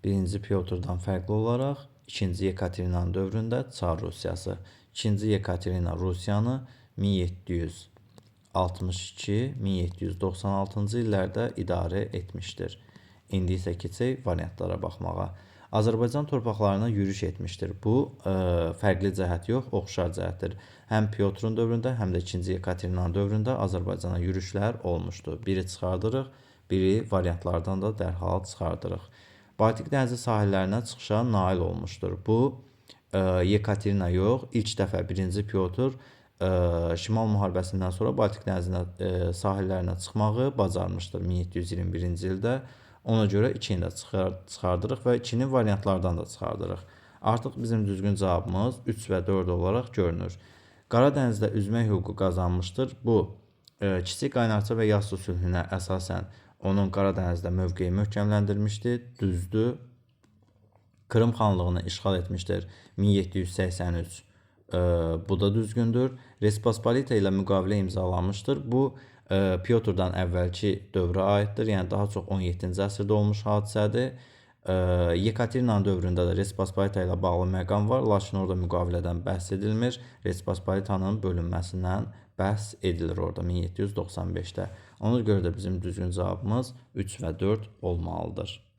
1-ci Pyotrdan fərqli olaraq 2-ci Yekaterinanın dövründə Çar Rusiyası, 2-ci Yekaterina Rusiyanı 1762-1796-cı illərdə idarə etmişdir. İndi isə keçək variantlara baxmağa. Azərbaycan torpaqlarına yürüş etmişdir. Bu, fərqli cəhət yox, oxşar cəhətdir. Həm Pyotrun dövründə, həm də 2-ci Yekaterinanın dövründə Azərbaycana yürüşlər olmuşdur. Biri çıxardırıq, biri variantlardan da dərhal çıxardırıq. Baltik dənizi sahillərinə çıxışa nail olmuşdur. Bu, Yekaterina yox, ilk dəfə 1-ci Pyotr Şimal müharibəsindən sonra Baltik dənizinə sahillərinə çıxmağı bacarmışdır 1721-ci ildə. Ona görə 2-ni də çıxardırıq və 2-ni variantlardan da çıxardırıq. Artıq bizim düzgün cavabımız 3 və 4 olaraq görünür. Qara dənizdə üzmək hüququ qazanmışdır. Bu, Kiçik Qaynarca və Yassu sülhünə əsasən onun Qara dənizdə mövqeyi möhkəmləndirmişdir. Düzdür. Krım xanlığını işğal etmişdir 1783. Bu da düzgündür. Respospolita ilə müqavilə imzalanmışdır. Bu, Pyotrdan əvvəlki dövrə aiddir. Yəni, daha çox 17-ci əsrdə olmuş hadisədir. Yekaterinanın dövründə də Respospolita ilə bağlı məqam var, lakin orada müqavilədən bəhs edilmir. Respospolitanın bölünməsindən bəhs edilir orada 1795-də. Ona görə də bizim düzgün cavabımız 3 və 4 olmalıdır.